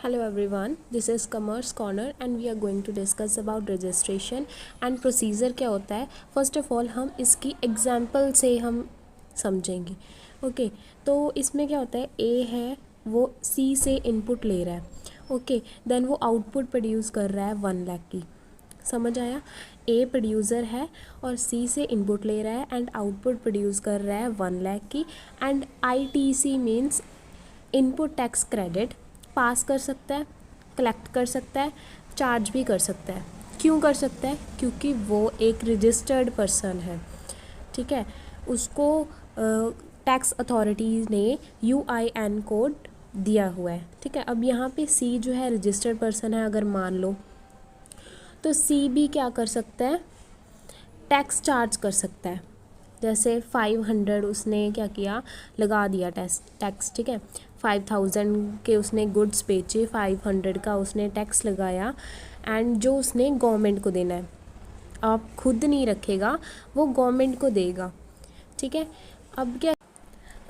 Hello everyone, this is Commerce Corner and we are going to discuss about registration and procedure क्या होता है। First of all हम इसकी example से हम समझेंगे। ओके तो इसमें क्या होता है, ए है वो सी से इनपुट ले रहा है। ओके देन वो आउटपुट प्रोड्यूस कर रहा है 1 लाख की। समझ आया? ए प्रोड्यूसर है और सी से इनपुट ले रहा है एंड आउटपुट प्रोड्यूस कर रहा है 1 लाख की। And ITC means input tax credit pass कर सकता है, कलेक्ट कर सकता है, चार्ज भी कर सकता है। क्यों कर सकता है? क्योंकि वो एक रजिस्टर्ड पर्सन है। ठीक है, उसको टैक्स अथॉरिटीज़ ने UIN कोड दिया हुआ है। ठीक है, अब यहाँ पे सी जो है रजिस्टर्ड पर्सन है अगर मान लो, तो सी भी क्या कर सकता है, टैक्स चार्ज कर सकता है। जैसे 500 उसने क्या किया, लगा दिया टैक्स। ठीक है, 5000 के उसने गुड्स बेचे, 500 का उसने टैक्स लगाया एंड जो उसने गवर्नमेंट को देना है, आप खुद नहीं रखेगा, वो गवर्नमेंट को देगा। ठीक है, अब क्या,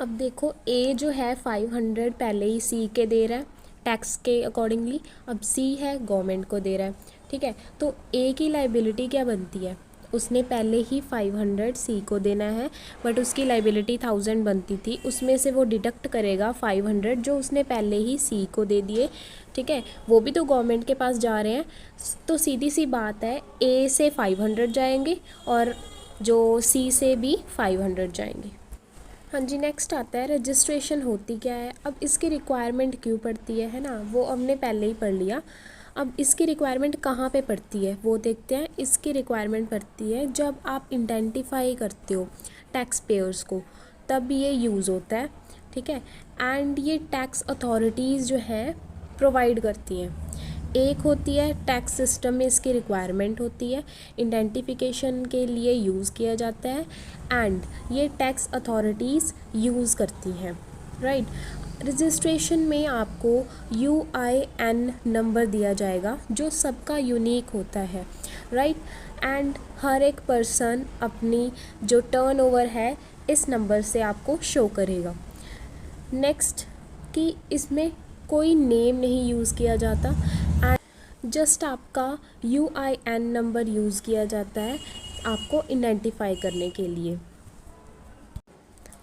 अब देखो ए जो है 500 पहले ही सी के दे रहा है टैक्स के अकॉर्डिंगली, अब सी है गवर्नमेंट को दे रहा है। ठीक है, तो ए की लाइबिलिटी क्या बनती है, उसने पहले ही 500 सी को देना है बट उसकी लाइबिलिटी 1000 बनती थी, उसमें से वो डिडक्ट करेगा 500 जो उसने पहले ही सी को दे दिए। ठीक है, वो भी तो गवर्नमेंट के पास जा रहे हैं, तो सीधी सी बात है ए से 500 जाएंगे और जो सी से भी 500 जाएंगे। हाँ जी, नेक्स्ट आता है रजिस्ट्रेशन होती क्या है। अब इसकी रिक्वायरमेंट क्यों पड़ती है ना, वो हमने पहले ही पढ़ लिया। अब इसकी रिक्वायरमेंट कहाँ पे पड़ती है वो देखते हैं। इसकी रिक्वायरमेंट पड़ती है जब आप आइडेंटिफाई करते हो टैक्स पेयर्स को, तब ये यूज़ होता है। ठीक है, एंड ये टैक्स अथॉरिटीज़ जो है प्रोवाइड करती हैं। एक होती है टैक्स सिस्टम में इसकी रिक्वायरमेंट होती है, आइडेंटिफिकेशन के लिए यूज़ किया जाता है एंड ये टैक्स अथॉरिटीज़ यूज़ करती हैं। राइट, रजिस्ट्रेशन में आपको UIN नंबर दिया जाएगा जो सबका यूनिक होता है। राइट, एंड हर एक पर्सन अपनी जो टर्नओवर है इस नंबर से आपको शो करेगा। नेक्स्ट कि इसमें कोई नेम नहीं यूज़ किया जाता एंड जस्ट आपका UIN नंबर यूज़ किया जाता है आपको आइडेंटिफाई करने के लिए।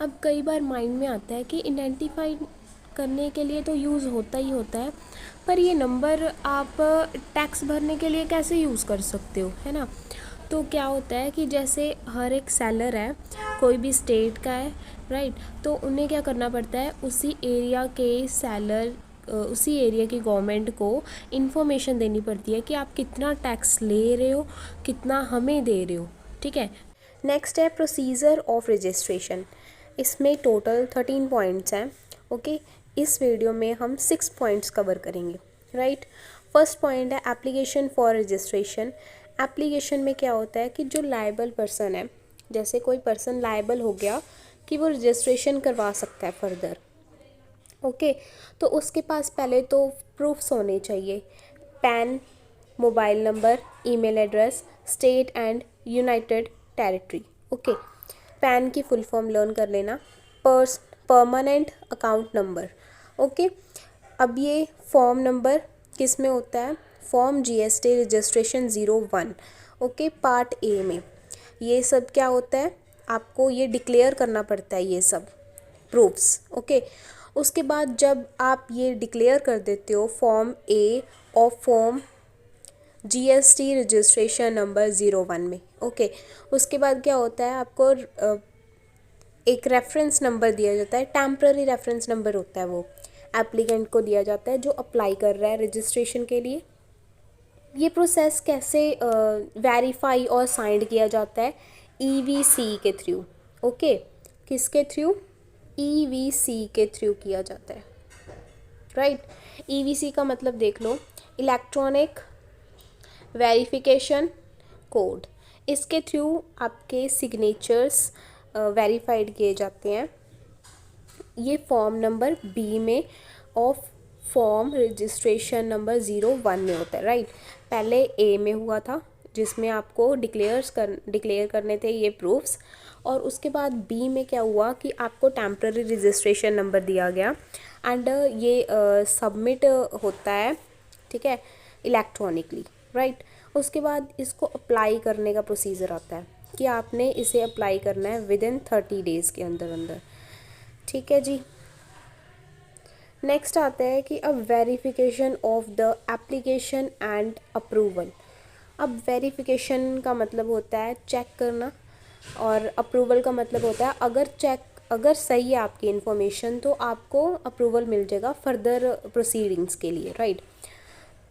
अब कई बार माइंड में आता है कि आइडेंटिफाई करने के लिए तो यूज़ होता ही होता है, पर ये नंबर आप टैक्स भरने के लिए कैसे यूज़ कर सकते हो, है ना। तो क्या होता है कि जैसे हर एक सेलर है, कोई भी स्टेट का है, राइट, तो उन्हें क्या करना पड़ता है, उसी एरिया के सेलर, उसी एरिया की गवर्नमेंट को इन्फॉर्मेशन देनी पड़ती है कि आप कितना टैक्स ले रहे हो, कितना हमें दे रहे हो। ठीक है, नेक्स्ट है प्रोसीजर ऑफ रजिस्ट्रेशन। इसमें टोटल 13 पॉइंट्स हैं। ओके, इस वीडियो में हम 6 पॉइंट्स कवर करेंगे। राइट, फर्स्ट पॉइंट है एप्लीकेशन फॉर रजिस्ट्रेशन। एप्लीकेशन में क्या होता है कि जो लायबल पर्सन है, जैसे कोई पर्सन लायबल हो गया कि वो रजिस्ट्रेशन करवा सकता है फर्दर। ओके, तो उसके पास पहले तो प्रूफ्स होने चाहिए, pan, mobile number, email address, state and United territory. Okay, pan की फुल फॉर्म लर्न कर लेना, परमानेंट अकाउंट नंबर। ओके, अब ये फॉर्म नंबर किस में होता है, form GST registration 01। Okay, part A में ये सब क्या होता है, आपको ये डिक्लेयर करना पड़ता है ये सब प्रूफ्स। ओके, उसके बाद जब आप ये डिक्लेयर कर देते हो फॉर्म ए और फॉर्म GST रजिस्ट्रेशन नंबर 01 में, ओके, उसके बाद क्या होता है, आपको एक रेफरेंस नंबर दिया जाता है, टेम्पररी रेफरेंस नंबर होता है, वो एप्लीकेंट को दिया जाता है जो अप्लाई कर रहा है रजिस्ट्रेशन के लिए। ये प्रोसेस कैसे वेरीफाई और साइन किया जाता है, EVC के थ्रू। ओके, किसके थ्रू, EVC के थ्रू किया जाता है। राइट, EVC का मतलब देख लो, इलेक्ट्रॉनिक वेरिफिकेशन कोड। इसके थ्रू आपके सिग्नेचर्स वेरीफाइड किए जाते हैं। ये फॉर्म नंबर B में ऑफ फॉर्म रजिस्ट्रेशन नंबर 01 में होता है। राइट, पहले A में हुआ था जिसमें आपको डिक्लेयर करने थे ये प्रूफ्स, और उसके बाद B में क्या हुआ कि आपको टेम्पररी रजिस्ट्रेशन नंबर दिया गया एंड ये सबमिट होता है, ठीक है, इलेक्ट्रॉनिकली, राइट। उसके बाद इसको अप्लाई करने का प्रोसीजर आता है कि आपने इसे अप्लाई करना है विद इन 30 डेज़ के अंदर अंदर, ठीक है जी। नेक्स्ट आता है कि अब verification of the application and approval. अब वेरिफिकेशन का मतलब होता है चेक करना, और अप्रूवल का मतलब होता है अगर सही है आपकी इन्फॉर्मेशन तो आपको अप्रूवल मिल जाएगा फर्दर प्रोसीडिंग्स के लिए, राइट।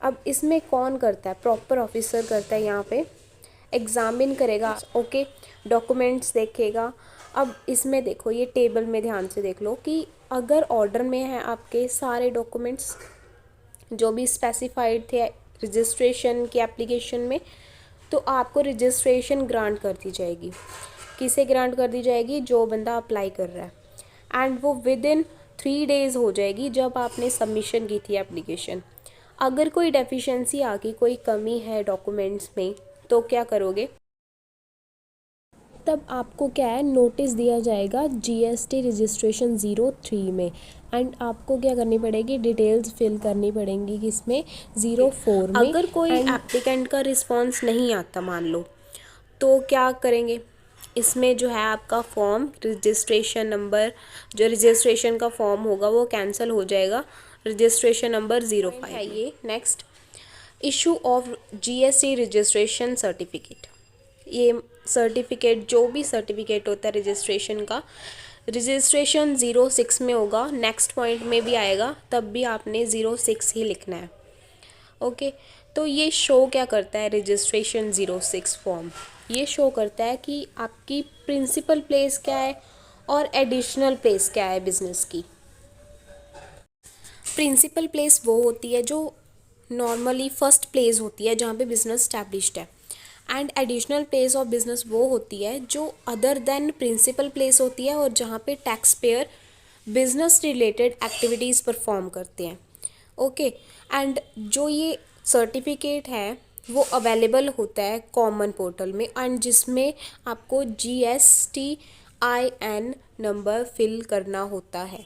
अब इसमें कौन करता है? प्रॉपर ऑफिसर करता है। यहाँ पे एग्जामिन करेगा, ओके, डॉक्यूमेंट्स देखेगा। अब इसमें देखो, ये टेबल में ध्यान से देख लो कि अगर ऑर्डर में है आपके सारे डॉक्यूमेंट्स जो भी स्पेसिफाइड थे रजिस्ट्रेशन की एप्लीकेशन में, तो आपको रजिस्ट्रेशन ग्रांट कर दी जाएगी। किसे ग्रांट कर दी जाएगी? जो बंदा अप्लाई कर रहा है, एंड वो विद इन 3 डेज़ हो जाएगी जब आपने सबमिशन की थी एप्लीकेशन। अगर कोई डेफिशिएंसी आ गई, कोई कमी है डॉक्यूमेंट्स में, तो क्या करोगे? तब आपको क्या है, नोटिस दिया जाएगा जीएसटी रजिस्ट्रेशन 03 में, एंड आपको क्या करनी पड़ेगी, डिटेल्स फिल करनी पड़ेंगी किसमें, 04 में। अगर कोई एप्लीकेंट का रिस्पांस नहीं आता मान लो, तो क्या करेंगे? इसमें जो है आपका फॉर्म, रजिस्ट्रेशन नंबर, जो रजिस्ट्रेशन का फॉर्म होगा वो कैंसिल हो जाएगा, रजिस्ट्रेशन नंबर 05 है ये। Next, issue of GST registration certificate. ये सर्टिफिकेट, जो भी सर्टिफिकेट होता है रजिस्ट्रेशन का, रजिस्ट्रेशन 06 में होगा। नेक्स्ट पॉइंट में भी आएगा, तब भी आपने 06 ही लिखना है, ओके। तो ये शो क्या करता है रजिस्ट्रेशन 06 फॉर्म? ये शो करता है कि आपकी प्रिंसिपल प्लेस क्या है और एडिशनल प्लेस क्या है बिजनेस की। प्रिंसिपल प्लेस वो होती है जो नॉर्मली फर्स्ट प्लेस होती है जहाँ पे बिजनेस स्टैब्लिश्ड है, and additional place of business वो होती है जो अदर देन प्रिंसिपल प्लेस होती है और जहाँ पे tax payer business related activities perform करते हैं, ओके। एंड जो ये सर्टिफिकेट है वो अवेलेबल होता है कॉमन पोर्टल में, एंड जिसमें आपको GSTIN नंबर फिल करना होता है,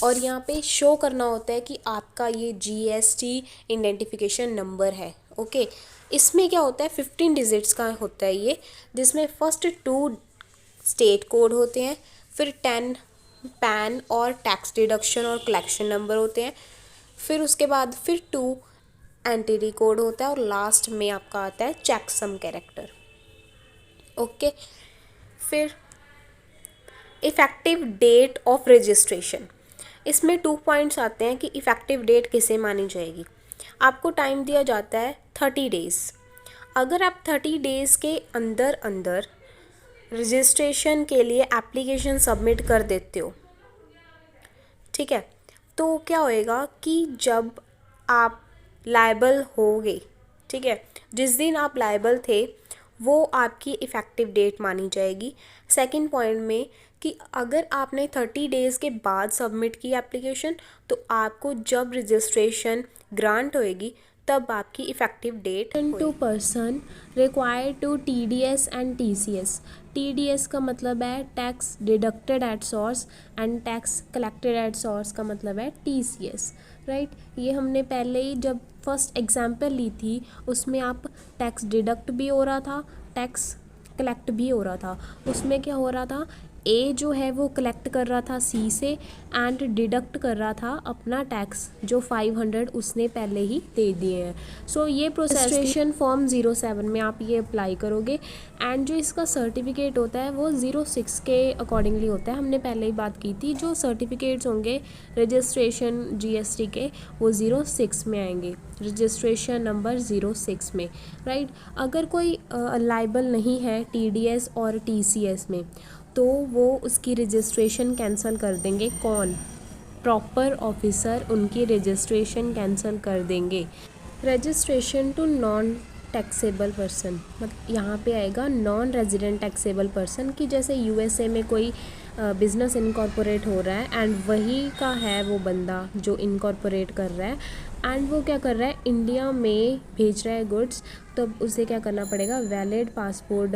और यहाँ पे शो करना होता है कि आपका ये GST आइडेंटिफिकेशन नंबर है, ओके। इसमें क्या होता है, 15 डिजिट्स का होता है ये, जिसमें फर्स्ट 2 स्टेट कोड होते हैं, फिर 10 पैन और टैक्स डिडक्शन और कलेक्शन नंबर होते हैं, फिर उसके बाद फिर 2 एंटिटी कोड होता है, और लास्ट में आपका आता है चेक सम कैरेक्टर, ओके। फिर इफ़ेक्टिव डेट ऑफ रजिस्ट्रेशन, इसमें 2 पॉइंट्स आते हैं कि इफ़ेक्टिव डेट किसे मानी जाएगी। आपको टाइम दिया जाता है 30 डेज़। अगर आप 30 डेज़ के अंदर अंदर रजिस्ट्रेशन के लिए एप्लीकेशन सबमिट कर देते हो, ठीक है, तो क्या होएगा कि जब आप लायबल होगे, ठीक है, जिस दिन आप लायबल थे वो आपकी इफ़ेक्टिव डेट मानी जाएगी। सेकंड पॉइंट में कि अगर आपने 30 डेज़ के बाद सबमिट की एप्लीकेशन, तो आपको जब रजिस्ट्रेशन ग्रांट होएगी तब आपकी effective date. Two person required to TDS and TCS। TDS का मतलब है tax deducted at source, and tax collected at source का मतलब है TCS, राइट। ये हमने पहले ही जब फर्स्ट एग्जाम्पल ली थी उसमें आप टैक्स डिडक्ट भी हो रहा था, टैक्स कलेक्ट भी हो रहा था। उसमें क्या हो रहा था, ए जो है वो कलेक्ट कर रहा था सी से, एंड डिडक्ट कर रहा था अपना टैक्स जो 500 उसने पहले ही दे दिए हैं। सो ये रजिस्ट्रेशन फॉर्म 07 में आप ये अप्लाई करोगे, एंड जो इसका सर्टिफिकेट होता है वो 06 के अकॉर्डिंगली होता है। हमने पहले ही बात की थी, जो सर्टिफिकेट्स होंगे रजिस्ट्रेशन GST के वो 06 में आएंगे, रजिस्ट्रेशन नंबर 06 में, राइट। अगर कोई लाइबल नहीं है TDS और TCS में, तो वो उसकी रजिस्ट्रेशन कैंसिल कर देंगे। कौन? प्रॉपर ऑफिसर उनकी रजिस्ट्रेशन कैंसिल कर देंगे। Registration to non taxable person, मतलब यहाँ पे आएगा नॉन रेजिडेंट टैक्सेबल पर्सन, की जैसे USA में कोई बिज़नेस इनकॉर्पोरेट हो रहा है एंड वही का है वो बंदा जो इनकॉर्पोरेट कर रहा है, एंड वो क्या कर रहा है, इंडिया में भेज रहा है गुड्स, तो उसे क्या करना पड़ेगा, वैलिड पासपोर्ट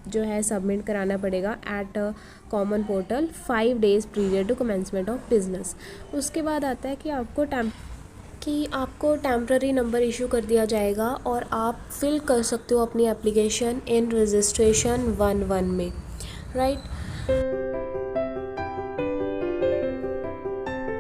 जो है सबमिट कराना पड़ेगा at common portal 5 days period to commencement of business. उसके बाद आता है कि आपको टेम्प्ररी नंबर इशू कर दिया जाएगा और आप फिल कर सकते हो अपनी एप्लीकेशन इन रजिस्ट्रेशन 1-1 में, राइट।